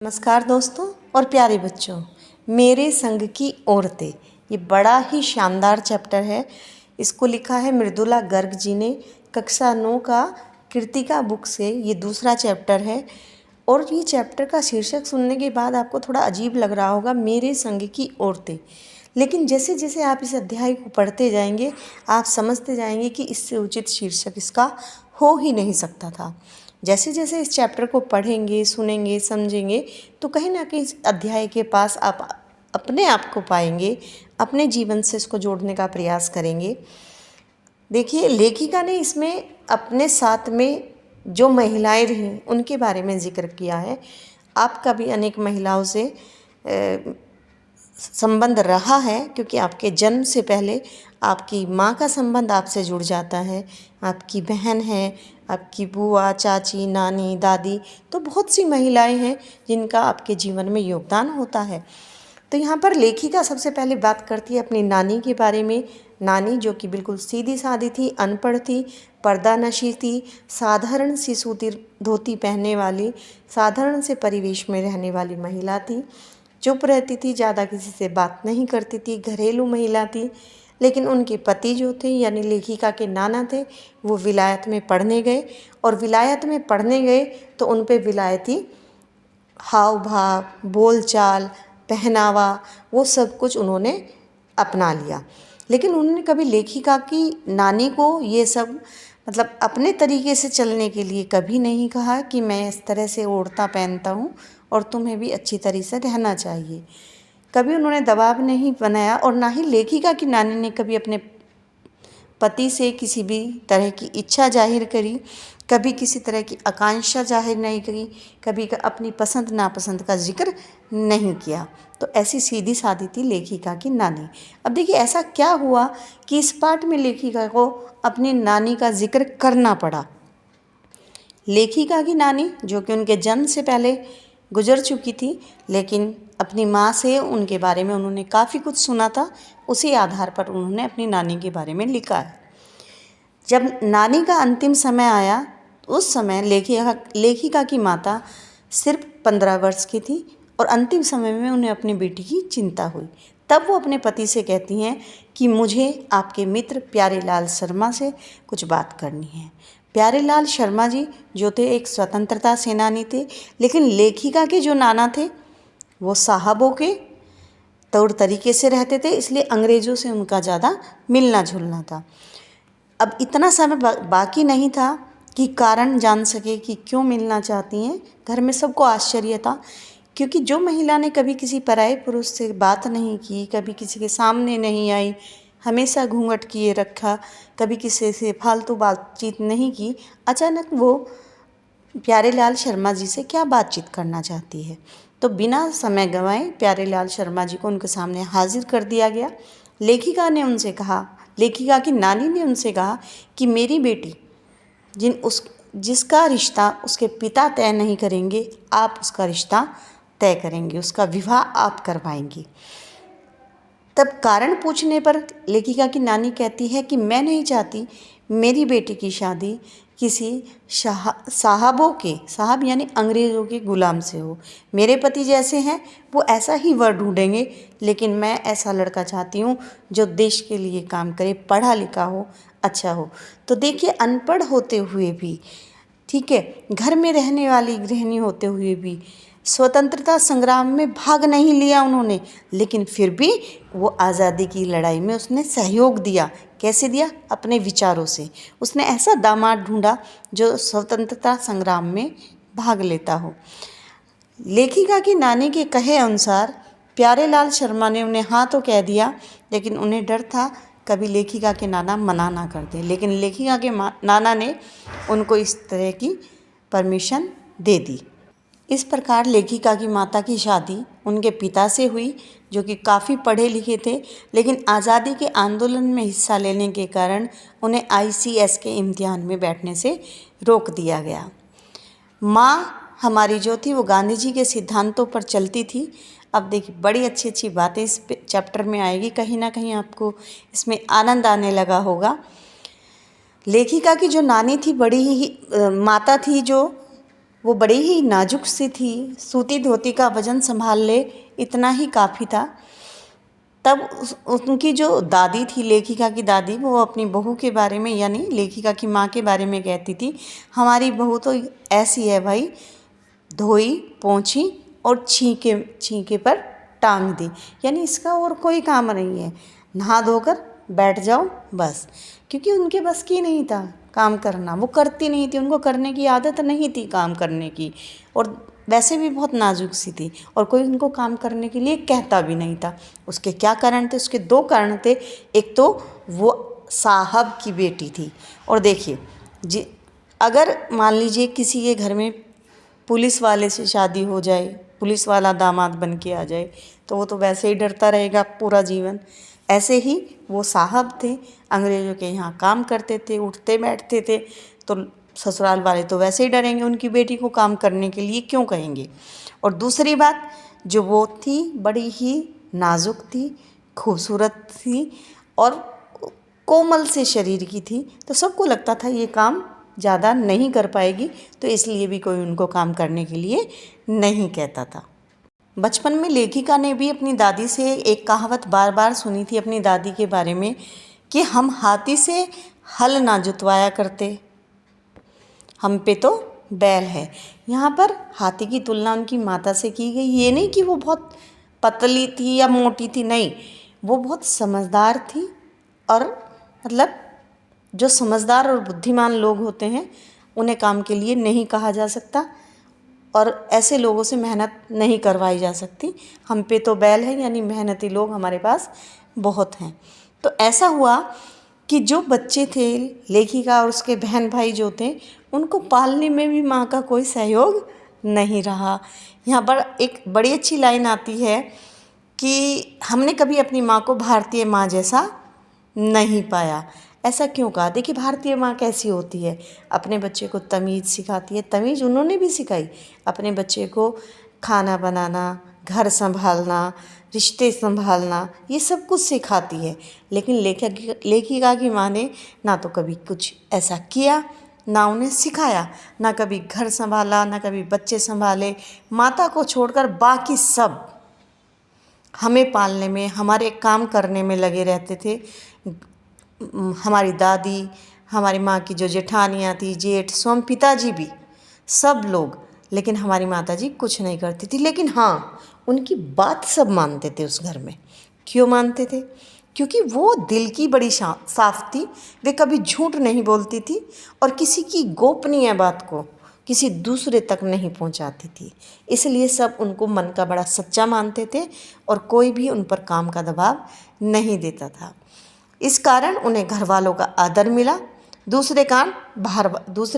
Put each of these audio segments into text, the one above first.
नमस्कार दोस्तों और प्यारे बच्चों, मेरे संग की औरतें ये बड़ा ही शानदार चैप्टर है। इसको लिखा है मृदुला गर्ग जी ने। कक्षा 9 का कृतिका बुक से ये दूसरा चैप्टर है। और ये चैप्टर का शीर्षक सुनने के बाद आपको थोड़ा अजीब लग रहा होगा, मेरे संग की औरतें। लेकिन जैसे जैसे आप इस अध्याय को पढ़ते जाएंगे आप समझते जाएंगे कि इससे उचित शीर्षक इसका हो ही नहीं सकता था। जैसे जैसे इस चैप्टर को पढ़ेंगे, सुनेंगे, समझेंगे तो कहीं ना कहीं इस अध्याय के पास आप अपने आप को पाएंगे, अपने जीवन से इसको जोड़ने का प्रयास करेंगे। देखिए, लेखिका ने इसमें अपने साथ में जो महिलाएं रहीं उनके बारे में जिक्र किया है। आपका भी अनेक महिलाओं से संबंध रहा है, क्योंकि आपके जन्म से पहले आपकी माँ का संबंध आपसे जुड़ जाता है, आपकी बहन है, आपकी बुआ, चाची, नानी, दादी, तो बहुत सी महिलाएं हैं जिनका आपके जीवन में योगदान होता है। तो यहाँ पर लेखिका सबसे पहले बात करती है अपनी नानी के बारे में। नानी जो कि बिल्कुल सीधी सादी थी, अनपढ़ थी, पर्दानशी थी, साधारण सी सूती धोती पहनने वाली, साधारण से परिवेश में रहने वाली महिला थी। चुप रहती थी, ज़्यादा किसी से बात नहीं करती थी, घरेलू महिला थी। लेकिन उनके पति जो थे यानी लेखिका के नाना थे, वो विलायत में पढ़ने गए। और विलायत में पढ़ने गए तो उन पे विलायती हाव भाव, बोलचाल, पहनावा, वो सब कुछ उन्होंने अपना लिया। लेकिन उन्होंने कभी लेखिका की नानी को ये सब अपने तरीके से चलने के लिए कभी नहीं कहा कि मैं इस तरह से ओढ़ता पहनता हूँ और तुम्हें भी अच्छी तरह से रहना चाहिए। कभी उन्होंने दबाव नहीं बनाया। और ना ही लेखिका की नानी ने कभी अपने पति से किसी भी तरह की इच्छा जाहिर करी, कभी किसी तरह की आकांक्षा जाहिर नहीं करी, कभी अपनी पसंद नापसंद का जिक्र नहीं किया। तो ऐसी सीधी सादी थी लेखिका की नानी। अब देखिए, ऐसा क्या हुआ कि इस पाठ में लेखिका को अपनी नानी का जिक्र करना पड़ा। लेखिका की नानी जो कि उनके जन्म से पहले गुजर चुकी थी, लेकिन अपनी माँ से उनके बारे में उन्होंने काफ़ी कुछ सुना था, उसी आधार पर उन्होंने अपनी नानी के बारे में लिखा है। जब नानी का अंतिम समय आया, उस समय लेखिका की माता सिर्फ 15 वर्ष की थी और अंतिम समय में उन्हें अपनी बेटी की चिंता हुई। तब वो अपने पति से कहती हैं कि मुझे आपके मित्र प्यारेलाल शर्मा से कुछ बात करनी है। प्यारेलाल शर्मा जी जो थे एक स्वतंत्रता सेनानी थे, लेकिन लेखिका के जो नाना थे वो साहबों के तौर तरीके से रहते थे, इसलिए अंग्रेज़ों से उनका ज़्यादा मिलना जुलना था। अब इतना समय बाकी नहीं था कि कारण जान सके कि क्यों मिलना चाहती हैं। घर में सबको आश्चर्य था, क्योंकि जो महिला ने कभी किसी पराये पुरुष से बात नहीं की, कभी किसी के सामने नहीं आई, हमेशा घूंघट किए रखा, कभी किसी से फालतू बातचीत नहीं की, अचानक वो प्यारेलाल शर्मा जी से क्या बातचीत करना चाहती है। तो बिना समय गंवाए प्यारेलाल शर्मा जी को उनके सामने हाजिर कर दिया गया। लेखिका की नानी ने उनसे कहा कि मेरी बेटी जिसका रिश्ता उसके पिता तय नहीं करेंगे, आप उसका रिश्ता तय करेंगे, उसका विवाह आप करवाएंगी। तब कारण पूछने पर लेखिका की नानी कहती है कि मैं नहीं चाहती मेरी बेटी की शादी किसी साहबों के, साहब यानी अंग्रेज़ों के गुलाम से हो। मेरे पति जैसे हैं वो ऐसा ही वर ढूंढेंगे, लेकिन मैं ऐसा लड़का चाहती हूँ जो देश के लिए काम करे, पढ़ा लिखा हो, अच्छा हो। तो देखिए, अनपढ़ होते हुए भी, ठीक है, घर में रहने वाली गृहिणी होते हुए भी स्वतंत्रता संग्राम में भाग नहीं लिया उन्होंने, लेकिन फिर भी वो आज़ादी की लड़ाई में उसने सहयोग दिया। कैसे दिया? अपने विचारों से। उसने ऐसा दामाद ढूंढा जो स्वतंत्रता संग्राम में भाग लेता हो। लेखिका की नानी के कहे अनुसार प्यारेलाल शर्मा ने उन्हें हाँ तो कह दिया, लेकिन उन्हें डर था कभी लेखिका के नाना मना ना कर दे। लेकिन लेखिका के नाना ने उनको इस तरह की परमिशन दे दी। इस प्रकार लेखिका की माता की शादी उनके पिता से हुई, जो कि काफ़ी पढ़े लिखे थे, लेकिन आज़ादी के आंदोलन में हिस्सा लेने के कारण उन्हें ICS के इम्तिहान में बैठने से रोक दिया गया। माँ हमारी जो थी वो गांधी जी के सिद्धांतों पर चलती थी। अब देखिए, बड़ी अच्छी अच्छी बातें इस चैप्टर में आएगी, कहीं ना कहीं आपको इसमें आनंद आने लगा होगा। लेखिका की जो नानी थी, बड़ी ही माता थी जो वो बड़ी ही नाजुक सी थी, सूती धोती का वज़न संभाल ले इतना ही काफ़ी था। तब उनकी जो दादी थी, लेखिका की दादी, वो अपनी बहू के बारे में यानी लेखिका की माँ के बारे में कहती थी, हमारी बहू तो ऐसी है भाई, धोई पोंछी और छींके पर टांग दी, यानी इसका और कोई काम नहीं है, नहा धोकर बैठ जाओ बस। क्योंकि उनके बस की नहीं था काम करना, वो करती नहीं थी, उनको करने की आदत नहीं थी काम करने की, और वैसे भी बहुत नाजुक सी थी और कोई उनको काम करने के लिए कहता भी नहीं था। उसके क्या कारण थे? उसके दो कारण थे। एक तो वो साहब की बेटी थी, और देखिए जी, अगर मान लीजिए किसी के घर में पुलिस वाले से शादी हो जाए, पुलिस वाला दामाद बन के आ जाए, तो वो तो वैसे ही डरता रहेगा पूरा जीवन। ऐसे ही वो साहब थे, अंग्रेज़ों के यहाँ काम करते थे, उठते बैठते थे, तो ससुराल वाले तो वैसे ही डरेंगे, उनकी बेटी को काम करने के लिए क्यों कहेंगे। और दूसरी बात, जो वो थी बड़ी ही नाजुक थी, खूबसूरत थी और कोमल से शरीर की थी, तो सबको लगता था ये काम ज़्यादा नहीं कर पाएगी, तो इसलिए भी कोई उनको काम करने के लिए नहीं कहता था। बचपन में लेखिका ने भी अपनी दादी से एक कहावत बार बार सुनी थी अपनी दादी के बारे में, कि हम हाथी से हल ना जुतवाया करते, हम पे तो बैल है। यहाँ पर हाथी की तुलना उनकी माता से की गई। ये नहीं कि वो बहुत पतली थी या मोटी थी, नहीं, वो बहुत समझदार थी, और मतलब जो समझदार और बुद्धिमान लोग होते हैं उन्हें काम के लिए नहीं कहा जा सकता, और ऐसे लोगों से मेहनत नहीं करवाई जा सकती। हम पे तो बैल है, यानी मेहनती लोग हमारे पास बहुत हैं। तो ऐसा हुआ कि जो बच्चे थे, लेखिका और उसके बहन भाई जो थे, उनको पालने में भी माँ का कोई सहयोग नहीं रहा। यहाँ पर एक बड़ी अच्छी लाइन आती है कि हमने कभी अपनी माँ को भारतीय माँ जैसा नहीं पाया। ऐसा क्यों कहा? देखिए, भारतीय माँ कैसी होती है, अपने बच्चे को तमीज़ सिखाती है, तमीज़ उन्होंने भी सिखाई, अपने बच्चे को खाना बनाना, घर संभालना, रिश्ते संभालना, ये सब कुछ सिखाती है। लेकिन लेखिका की माँ ने ना तो कभी कुछ ऐसा किया, ना उन्हें सिखाया, ना कभी घर संभाला, ना कभी बच्चे संभाले। माता को छोड़कर बाकी सब हमें पालने में, हमारे काम करने में लगे रहते थे। हमारी दादी, हमारी माँ की जो जेठानियाँ थी, जेठ, स्वयं पिताजी भी, सब लोग, लेकिन हमारी माताजी कुछ नहीं करती थी। लेकिन हाँ, उनकी बात सब मानते थे उस घर में। क्यों मानते थे? क्योंकि वो दिल की बड़ी साफ थी, वे कभी झूठ नहीं बोलती थी, और किसी की गोपनीय बात को किसी दूसरे तक नहीं पहुंचाती थी। इसलिए सब उनको मन का बड़ा सच्चा मानते थे, और कोई भी उन पर काम का दबाव नहीं देता था। इस कारण उन्हें घर वालों का आदर मिला। दूसरे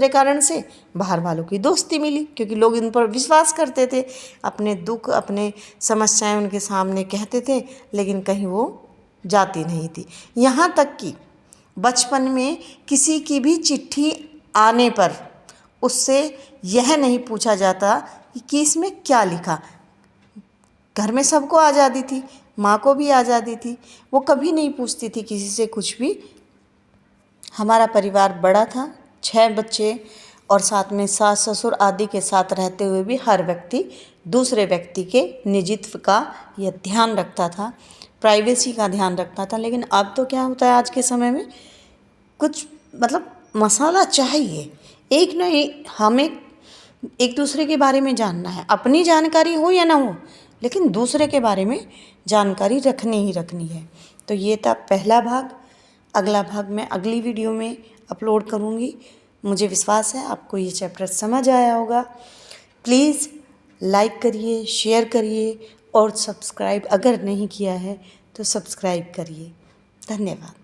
कारण से बाहर वालों की दोस्ती मिली, क्योंकि लोग इन पर विश्वास करते थे, अपने दुख, अपने समस्याएं उनके सामने कहते थे, लेकिन कहीं वो जाती नहीं थी। यहाँ तक कि बचपन में किसी की भी चिट्ठी आने पर उससे यह नहीं पूछा जाता कि इसमें क्या लिखा। घर में सबको आज़ादी थी, माँ को भी आज़ादी थी, वो कभी नहीं पूछती थी किसी से कुछ भी। हमारा परिवार बड़ा था, 6 बच्चे, और साथ में सास ससुर आदि के साथ रहते हुए भी हर व्यक्ति दूसरे व्यक्ति के निजित्व का यह ध्यान रखता था, प्राइवेसी का ध्यान रखता था। लेकिन अब तो क्या होता है, आज के समय में कुछ मतलब मसाला चाहिए, एक ना एक हमें एक दूसरे के बारे में जानना है, अपनी जानकारी हो या ना हो, लेकिन दूसरे के बारे में जानकारी रखनी ही रखनी है। तो ये था पहला भाग। अगला भाग मैं अगली वीडियो में अपलोड करूँगी। मुझे विश्वास है आपको ये चैप्टर समझ आया होगा। प्लीज़ लाइक करिए, शेयर करिए, और सब्सक्राइब अगर नहीं किया है तो सब्सक्राइब करिए। धन्यवाद।